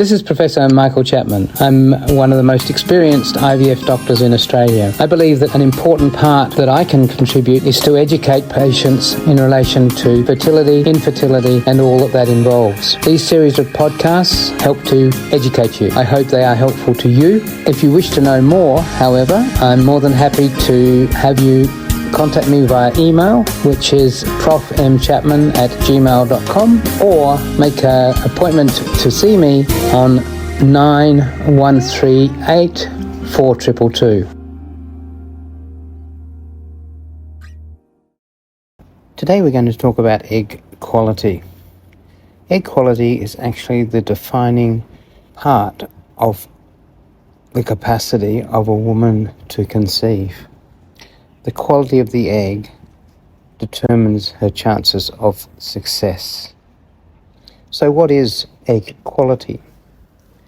This is Professor Michael Chapman. I'm one of the most experienced IVF doctors in Australia. I believe that an important part that I can contribute is to educate patients in relation to fertility, infertility, and all that involves. These series of podcasts help to educate you. I hope they are helpful to you. If you wish to know more, however, I'm more than happy to have you contact me via email, which is profmchapman@gmail.com, or make an appointment to see me on 9138 4222. Today we're going to talk about egg quality. Egg quality is actually the defining part of the capacity of a woman to conceive. The quality of the egg determines her chances of success. So what is egg quality?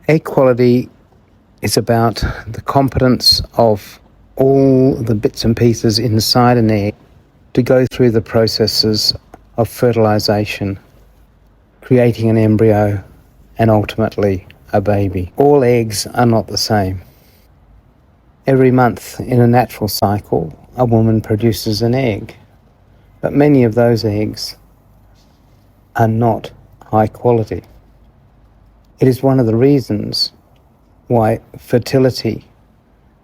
Egg quality is about the competence of all the bits and pieces inside an egg to go through the processes of fertilization, creating an embryo, and ultimately a baby. All eggs are not the same. Every month in a natural cycle, a woman produces an egg, but many of those eggs are not high quality. It is one of the reasons why fertility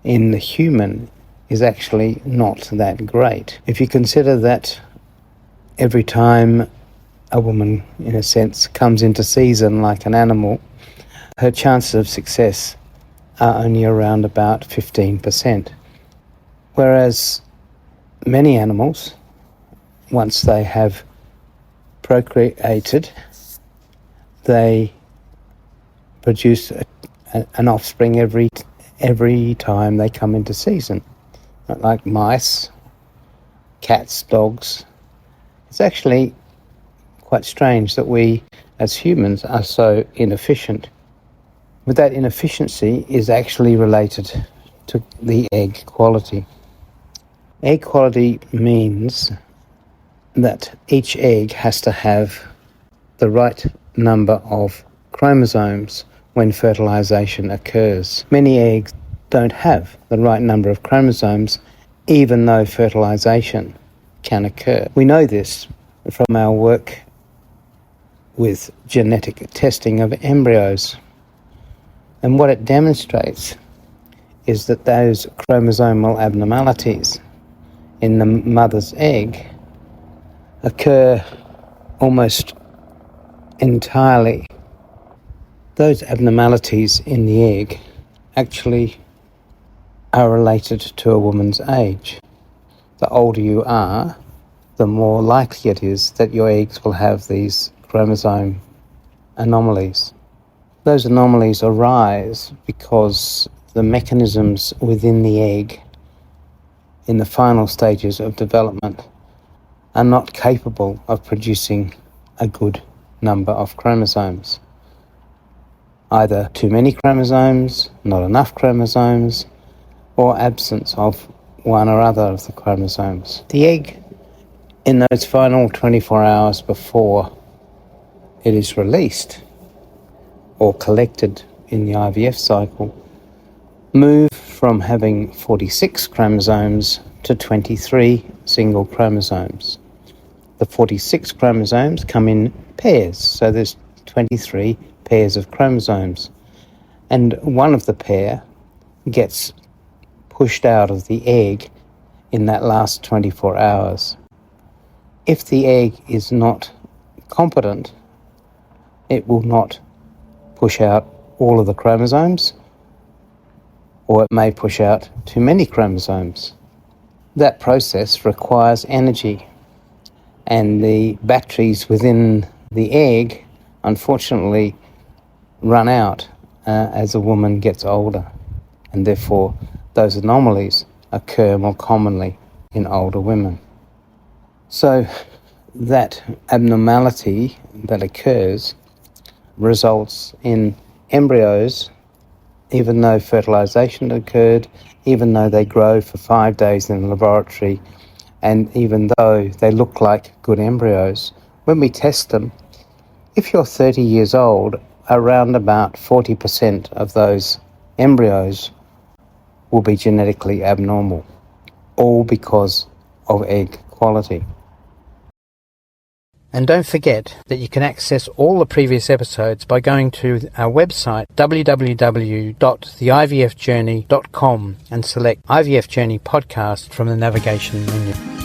in the human is actually not that great. If you consider that every time a woman, in a sense, comes into season like an animal, her chances of success are only around about 15%. Whereas many animals, once they have procreated, they produce an offspring every time they come into season. Like mice, cats, dogs. It's actually quite strange that we as humans are so inefficient. But that inefficiency is actually related to the egg quality. Egg quality means that each egg has to have the right number of chromosomes when fertilization occurs. Many eggs don't have the right number of chromosomes even though fertilization can occur. We know this from our work with genetic testing of embryos. And what it demonstrates is that those chromosomal abnormalities in the mother's egg occur almost entirely. Those abnormalities in the egg actually are related to a woman's age. The older you are, the more likely it is that your eggs will have these chromosome anomalies. Those anomalies arise because the mechanisms within the egg in the final stages of development are not capable of producing a good number of chromosomes. Either too many chromosomes, not enough chromosomes, or absence of one or other of the chromosomes. The egg, in those final 24 hours before it is released or collected in the IVF cycle, move from having 46 chromosomes to 23 single chromosomes. The 46 chromosomes come in pairs, so there's 23 pairs of chromosomes, and one of the pair gets pushed out of the egg in that last 24 hours. If the egg is not competent, it will not push out all of the chromosomes, or it may push out too many chromosomes. That process requires energy, and the batteries within the egg, unfortunately, run out as a woman gets older, and therefore those anomalies occur more commonly in older women. So that abnormality that occurs results in embryos, even though fertilization occurred, even though they grow for 5 days in the laboratory, and even though they look like good embryos, when we test them, if you're 30 years old, around about 40% of those embryos will be genetically abnormal, all because of egg quality. And don't forget that you can access all the previous episodes by going to our website www.theivfjourney.com and select IVF Journey podcast from the navigation menu.